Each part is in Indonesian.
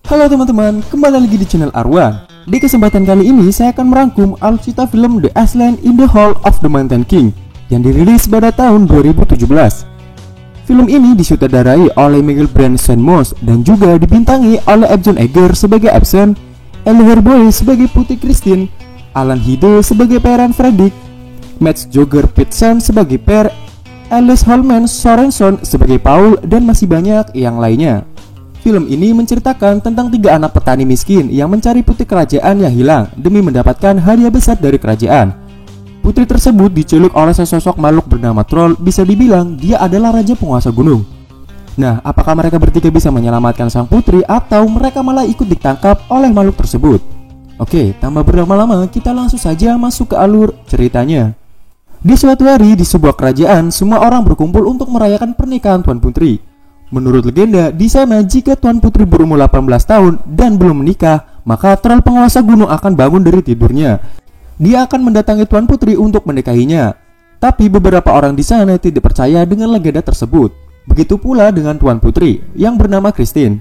Halo teman-teman, kembali lagi di channel Arwan. Di kesempatan kali ini saya akan merangkum alur film The Aslan in the Hall of the Mountain King yang dirilis pada tahun 2017. Film ini disutradarai oleh Miguel Bryan-Stamos dan juga dibintangi oleh John Egger sebagai Ebsen, Ellie Herboy sebagai Putri Christine, Alan Hide sebagai Peran Fredrik, Mads Jogger Pitsen sebagai Per, Alice Holman Sorenson sebagai Paul, dan masih banyak yang lainnya. Film ini menceritakan tentang 3 anak petani miskin yang mencari putri kerajaan yang hilang demi mendapatkan hadiah besar dari kerajaan. Putri tersebut diculik oleh sesosok makhluk bernama Troll, bisa dibilang dia adalah raja penguasa gunung. Nah, apakah mereka bertiga bisa menyelamatkan sang putri atau mereka malah ikut ditangkap oleh makhluk tersebut? Oke, tanpa berlama-lama kita langsung saja masuk ke alur ceritanya. Di suatu hari di sebuah kerajaan, semua orang berkumpul untuk merayakan pernikahan Tuan Putri. Menurut legenda, di sana jika Tuan Putri berumur 18 tahun dan belum menikah, maka troll penguasa gunung akan bangun dari tidurnya. Dia akan mendatangi Tuan Putri untuk menikahinya. Tapi beberapa orang di sana tidak percaya dengan legenda tersebut. Begitu pula dengan Tuan Putri yang bernama Christine.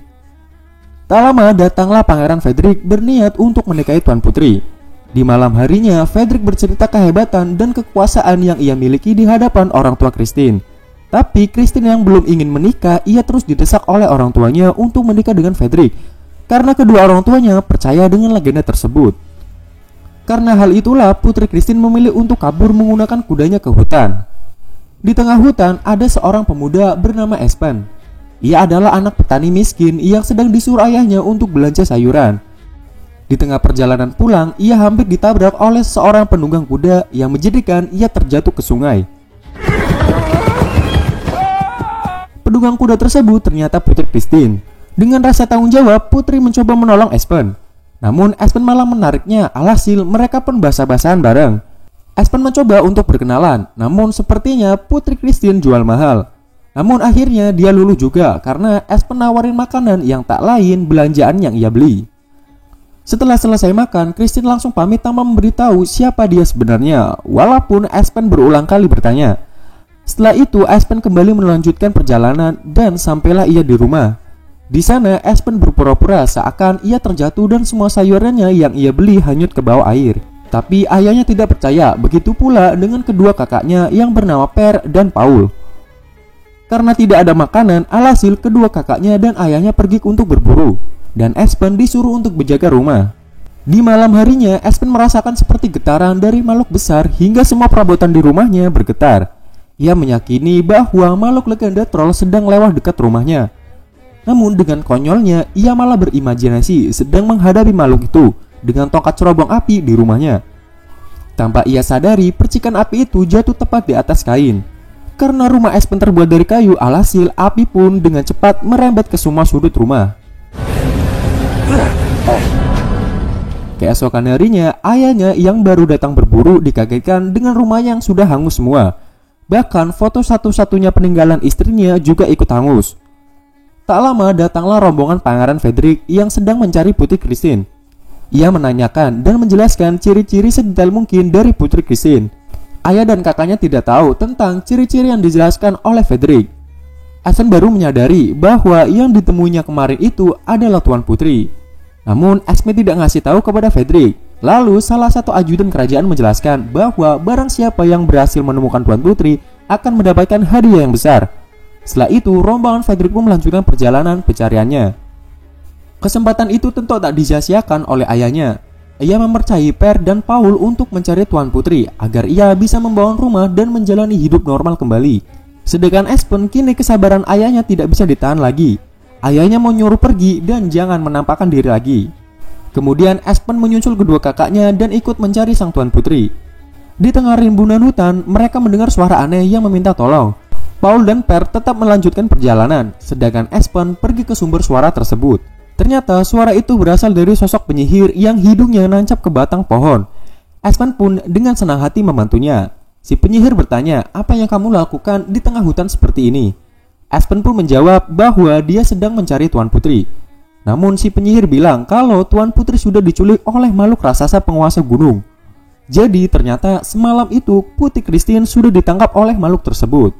Tak lama datanglah Pangeran Fredrik berniat untuk menikahi Tuan Putri. Di malam harinya, Fredrik bercerita kehebatan dan kekuasaan yang ia miliki di hadapan orang tua Christine. Tapi Christine yang belum ingin menikah, ia terus didesak oleh orang tuanya untuk menikah dengan Fredrik karena kedua orang tuanya percaya dengan legenda tersebut. Karena hal itulah Putri Christine memilih untuk kabur menggunakan kudanya ke hutan. Di tengah hutan ada seorang pemuda bernama Espen. Ia adalah anak petani miskin yang sedang disuruh ayahnya untuk belanja sayuran. Di tengah perjalanan pulang, ia hampir ditabrak oleh seorang penunggang kuda yang menjadikan ia terjatuh ke sungai. Penunggang kuda tersebut ternyata Putri Christine. Dengan rasa tanggung jawab, Putri mencoba menolong Espen. Namun Espen malah menariknya, alhasil mereka pun basa-basahan bareng. Espen mencoba untuk berkenalan, namun sepertinya Putri Christine jual mahal. Namun akhirnya dia luluh juga karena Espen nawarin makanan yang tak lain belanjaan yang ia beli. Setelah selesai makan, Christine langsung pamit tanpa memberitahu siapa dia sebenarnya, walaupun Espen berulang kali bertanya. Setelah itu, Espen kembali melanjutkan perjalanan dan sampailah ia di rumah. Di sana, Espen berpura-pura seakan ia terjatuh dan semua sayurannya yang ia beli hanyut ke bawah air. Tapi ayahnya tidak percaya, begitu pula dengan kedua kakaknya yang bernama Per dan Paul. Karena tidak ada makanan, alhasil kedua kakaknya dan ayahnya pergi untuk berburu, dan Espen disuruh untuk menjaga rumah. Di malam harinya, Espen merasakan seperti getaran dari makhluk besar hingga semua perabotan di rumahnya bergetar. Ia meyakini bahwa makhluk legenda troll sedang lewat dekat rumahnya. Namun dengan konyolnya, ia malah berimajinasi sedang menghadapi makhluk itu dengan tongkat cerobong api di rumahnya. Tanpa ia sadari, percikan api itu jatuh tepat di atas kain. Karena rumah Espen terbuat dari kayu, alhasil api pun dengan cepat merembet ke semua sudut rumah. Keesokan harinya, ayahnya yang baru datang berburu dikagetkan dengan rumahnya yang sudah hangus semua. Bahkan foto satu-satunya peninggalan istrinya juga ikut hangus. Tak lama datanglah rombongan Pangeran Fredrik yang sedang mencari Putri Christine. Ia menanyakan dan menjelaskan ciri-ciri sedetail mungkin dari Putri Christine. Ayah dan kakaknya tidak tahu tentang ciri-ciri yang dijelaskan oleh Fredrik. Espen baru menyadari bahwa yang ditemuinya kemarin itu adalah Tuan Putri. Namun Espen tidak ngasih tahu kepada Fredrik. Lalu salah satu ajudan kerajaan menjelaskan bahwa barang siapa yang berhasil menemukan Tuan Putri akan mendapatkan hadiah yang besar. Setelah itu, rombongan Fredrik pun melanjutkan perjalanan pencariannya. Kesempatan itu tentu tak disia-siakan oleh ayahnya. Ia mempercayai Per dan Paul untuk mencari Tuan Putri agar ia bisa membangun rumah dan menjalani hidup normal kembali. Sedangkan Espen kini kesabaran ayahnya tidak bisa ditahan lagi. Ayahnya mau nyuruh pergi dan jangan menampakkan diri lagi. Kemudian Espen menyusul kedua kakaknya dan ikut mencari sang Tuan Putri. Di tengah rimbunan hutan, mereka mendengar suara aneh yang meminta tolong. Paul dan Per tetap melanjutkan perjalanan, sedangkan Espen pergi ke sumber suara tersebut. Ternyata suara itu berasal dari sosok penyihir yang hidungnya nancap ke batang pohon. Espen pun dengan senang hati membantunya. Si penyihir bertanya, apa yang kamu lakukan di tengah hutan seperti ini? Espen pun menjawab bahwa dia sedang mencari Tuan Putri. Namun si penyihir bilang kalau Tuan Putri sudah diculik oleh makhluk raksasa penguasa gunung. Jadi ternyata semalam itu Putri Christine sudah ditangkap oleh makhluk tersebut.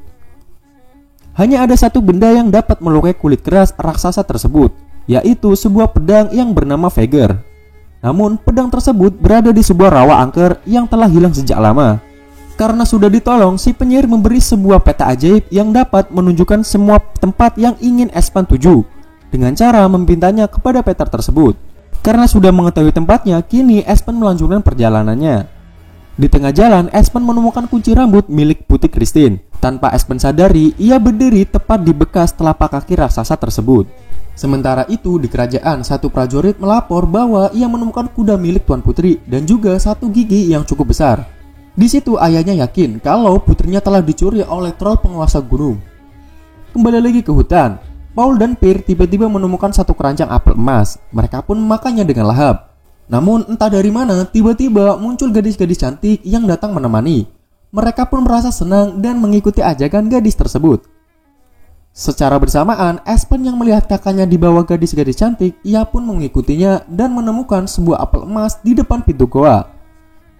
Hanya ada satu benda yang dapat melukai kulit keras raksasa tersebut, yaitu sebuah pedang yang bernama Veigar. Namun pedang tersebut berada di sebuah rawa angker yang telah hilang sejak lama. Karena sudah ditolong, si penyihir memberi sebuah peta ajaib yang dapat menunjukkan semua tempat yang ingin Espen tuju, dengan cara memintanya kepada peta tersebut. Karena sudah mengetahui tempatnya, kini Espen melanjutkan perjalanannya. Di tengah jalan, Espen menemukan kunci rambut milik Putri Christine. Tanpa Espen sadari, ia berdiri tepat di bekas telapak kaki raksasa tersebut. Sementara itu, di kerajaan, satu prajurit melapor bahwa ia menemukan kuda milik Tuan Putri dan juga satu gigi yang cukup besar. Di situ ayahnya yakin kalau putrinya telah dicuri oleh troll penguasa gunung. Kembali lagi ke hutan, Paul dan Per tiba-tiba menemukan satu keranjang apel emas. Mereka pun memakannya dengan lahap. Namun entah dari mana tiba-tiba muncul gadis-gadis cantik yang datang menemani. Mereka pun merasa senang dan mengikuti ajakan gadis tersebut. Secara bersamaan, Espen yang melihat kakaknya di bawah gadis-gadis cantik, ia pun mengikutinya dan menemukan sebuah apel emas di depan pintu goa.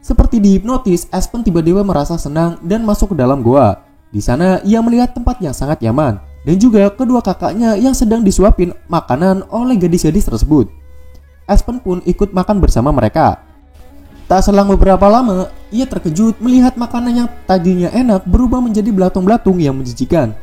Seperti dihipnotis, Espen tiba-tiba merasa senang dan masuk ke dalam goa. Di sana ia melihat tempat yang sangat nyaman dan juga kedua kakaknya yang sedang disuapin makanan oleh gadis-gadis tersebut. Espen pun ikut makan bersama mereka. Tak selang beberapa lama, ia terkejut melihat makanan yang tadinya enak berubah menjadi belatung-belatung yang menjijikan.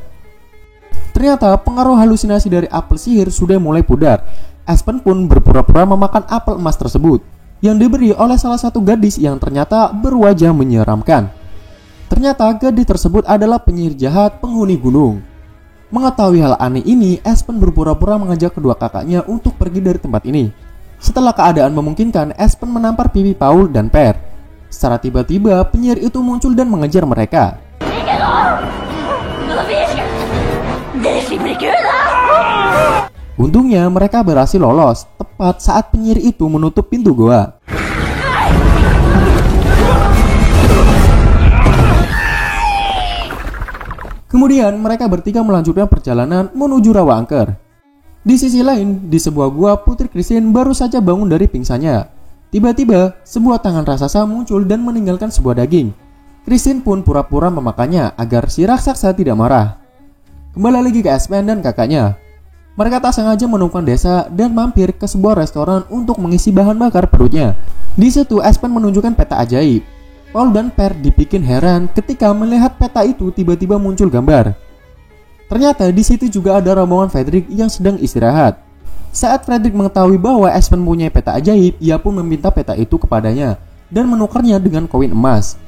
Ternyata pengaruh halusinasi dari apel sihir sudah mulai pudar. Espen pun berpura-pura memakan apel emas tersebut yang diberi oleh salah satu gadis yang ternyata berwajah menyeramkan. Ternyata gadis tersebut adalah penyihir jahat penghuni gunung. Mengetahui hal aneh ini, Espen berpura-pura mengajak kedua kakaknya untuk pergi dari tempat ini. Setelah keadaan memungkinkan, Espen menampar pipi Paul dan Per. Secara tiba-tiba, penyihir itu muncul dan mengejar mereka. Untungnya mereka berhasil lolos tepat saat penyihir itu menutup pintu goa. Kemudian mereka bertiga melanjutkan perjalanan menuju rawa angker. Di sisi lain, di sebuah gua, Putri Christine baru saja bangun dari pingsannya. Tiba-tiba, sebuah tangan raksasa muncul dan meninggalkan sebuah daging. Christine pun pura-pura memakannya agar si raksasa tidak marah. Kembali lagi ke Espen dan kakaknya. Mereka tak sengaja menemukan desa dan mampir ke sebuah restoran untuk mengisi bahan bakar perutnya. Di situ Espen menunjukkan peta ajaib. Paul dan Per dibikin heran ketika melihat peta itu tiba-tiba muncul gambar. Ternyata di situ juga ada rombongan Frederick yang sedang istirahat. Saat Frederick mengetahui bahwa Espen punya peta ajaib, ia pun meminta peta itu kepadanya dan menukarnya dengan koin emas.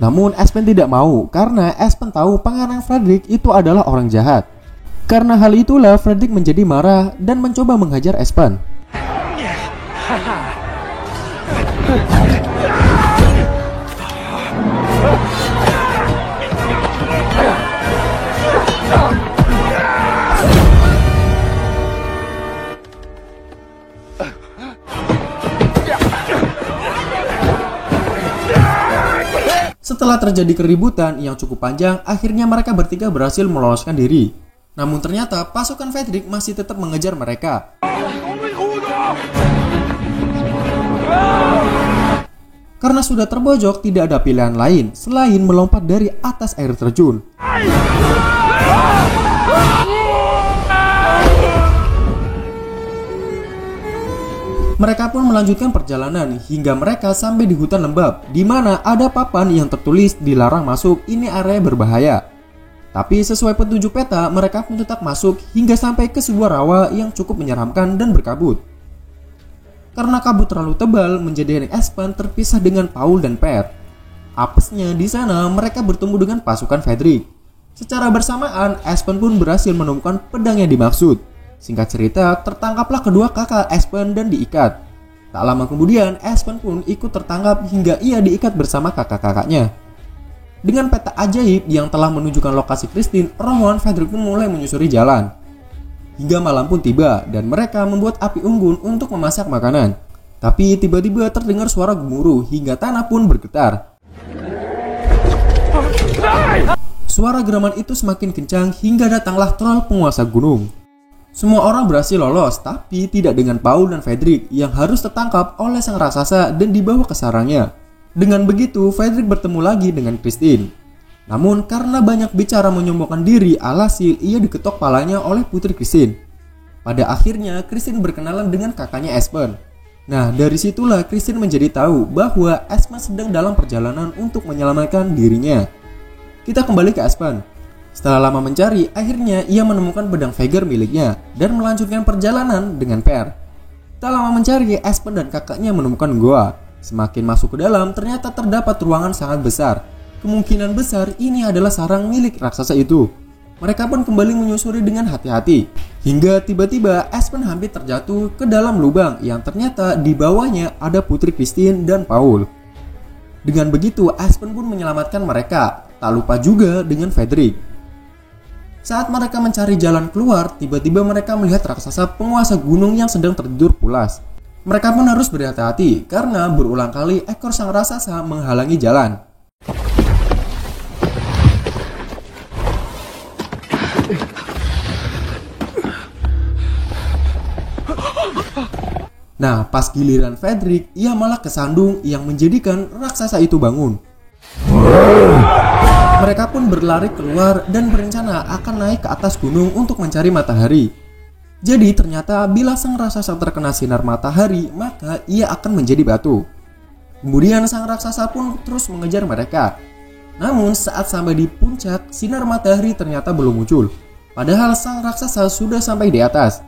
Namun Espen tidak mau karena Espen tahu pengarang Frederick itu adalah orang jahat. Karena hal itulah Frederick menjadi marah dan mencoba menghajar Espen. Setelah terjadi keributan yang cukup panjang, akhirnya mereka bertiga berhasil meloloskan diri. Namun ternyata pasukan Frederick masih tetap mengejar mereka. Karena sudah terbojok, tidak ada pilihan lain selain melompat dari atas air terjun. Mereka pun melanjutkan perjalanan hingga mereka sampai di hutan lembab, di mana ada papan yang tertulis dilarang masuk, ini area berbahaya. Tapi sesuai petunjuk peta, mereka pun tetap masuk hingga sampai ke sebuah rawa yang cukup menyeramkan dan berkabut. Karena kabut terlalu tebal, menjadikan Espen terpisah dengan Paul dan Per. Apesnya di sana mereka bertemu dengan pasukan Frederick. Secara bersamaan, Espen pun berhasil menemukan pedang yang dimaksud. Singkat cerita, tertangkaplah kedua kakak Espen dan diikat. Tak lama kemudian, Espen pun ikut tertangkap hingga ia diikat bersama kakak-kakaknya. Dengan peta ajaib yang telah menunjukkan lokasi Christine, rombongan Frederick pun mulai menyusuri jalan. Hingga malam pun tiba dan mereka membuat api unggun untuk memasak makanan. Tapi tiba-tiba terdengar suara gemuruh hingga tanah pun bergetar. Suara geraman itu semakin kencang hingga datanglah troll penguasa gunung. Semua orang berhasil lolos, tapi tidak dengan Paul dan Frederick yang harus tertangkap oleh sang raksasa dan dibawa ke sarangnya. Dengan begitu, Frederick bertemu lagi dengan Christine. Namun karena banyak bicara menyombongkan diri, alhasil ia diketok palanya oleh Putri Christine. Pada akhirnya Christine berkenalan dengan kakaknya Aspen. Nah, dari situlah Christine menjadi tahu bahwa Aspen sedang dalam perjalanan untuk menyelamatkan dirinya. Kita kembali ke Aspen. Setelah lama mencari, akhirnya ia menemukan pedang Veigar miliknya dan melanjutkan perjalanan dengan Per. Tak lama mencari, Aspen dan kakaknya menemukan goa. Semakin masuk ke dalam, ternyata terdapat ruangan sangat besar. Kemungkinan besar ini adalah sarang milik raksasa itu. Mereka pun kembali menyusuri dengan hati-hati. Hingga tiba-tiba Aspen hampir terjatuh ke dalam lubang yang ternyata di bawahnya ada Putri Christine dan Paul. Dengan begitu, Aspen pun menyelamatkan mereka. Tak lupa juga dengan Frederick. Saat mereka mencari jalan keluar, tiba-tiba mereka melihat raksasa penguasa gunung yang sedang tertidur pulas. Mereka pun harus berhati-hati karena berulang kali ekor sang raksasa menghalangi jalan. Nah, pas giliran Frederick, ia malah kesandung yang menjadikan raksasa itu bangun. Mereka pun berlari keluar dan berencana akan naik ke atas gunung untuk mencari matahari. Jadi ternyata bila sang raksasa terkena sinar matahari, maka ia akan menjadi batu. Kemudian sang raksasa pun terus mengejar mereka. Namun saat sampai di puncak, sinar matahari ternyata belum muncul. Padahal sang raksasa sudah sampai di atas.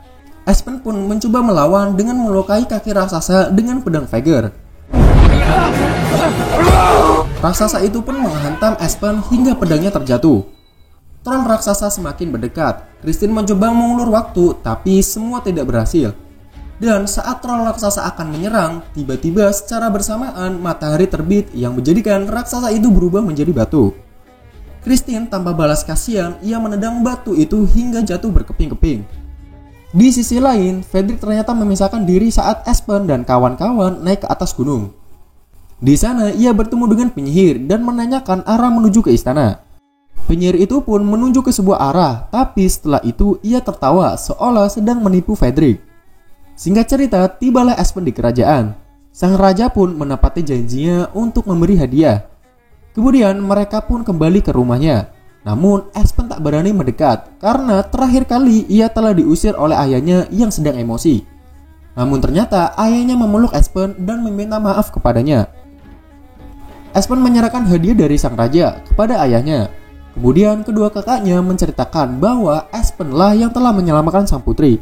Aspen pun mencoba melawan dengan melukai kaki raksasa dengan pedang Veigar. Raksasa itu pun menghantam Aspen hingga pedangnya terjatuh. Troll raksasa semakin mendekat. Christine mencoba mengulur waktu, tapi semua tidak berhasil. Dan saat troll raksasa akan menyerang, tiba-tiba secara bersamaan matahari terbit yang menjadikan raksasa itu berubah menjadi batu. Christine tanpa balas kasihan, ia menendang batu itu hingga jatuh berkeping-keping. Di sisi lain, Frederick ternyata memisahkan diri saat Aspen dan kawan-kawan naik ke atas gunung. Di sana, ia bertemu dengan penyihir dan menanyakan arah menuju ke istana. Penyihir itu pun menunjuk ke sebuah arah, tapi setelah itu ia tertawa seolah sedang menipu Frederick. Singkat cerita, tibalah Aspen di kerajaan. Sang raja pun menepati janjinya untuk memberi hadiah. Kemudian mereka pun kembali ke rumahnya. Namun Aspen tak berani mendekat karena terakhir kali ia telah diusir oleh ayahnya yang sedang emosi. Namun ternyata ayahnya memeluk Aspen dan meminta maaf kepadanya. Aspen menyerahkan hadiah dari sang raja kepada ayahnya. Kemudian kedua kakaknya menceritakan bahwa Aspen lah yang telah menyelamatkan sang putri.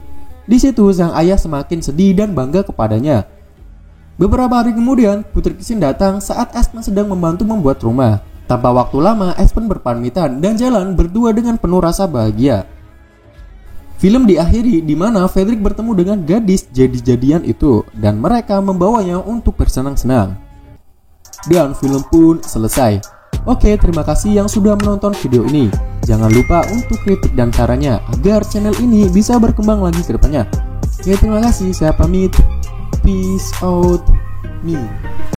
Di situ sang ayah semakin sedih dan bangga kepadanya. Beberapa hari kemudian Putri Christine datang saat Aspen sedang membantu membuat rumah. Tanpa waktu lama, Aspen berpamitan dan jalan berdua dengan penuh rasa bahagia. Film diakhiri di mana Frederick bertemu dengan gadis jadi-jadian itu dan mereka membawanya untuk bersenang-senang. Dan film pun selesai. Oke, terima kasih yang sudah menonton video ini. Jangan lupa untuk kritik dan sarannya agar channel ini bisa berkembang lagi ke depannya. Oke, terima kasih. Saya pamit. Peace out. Me.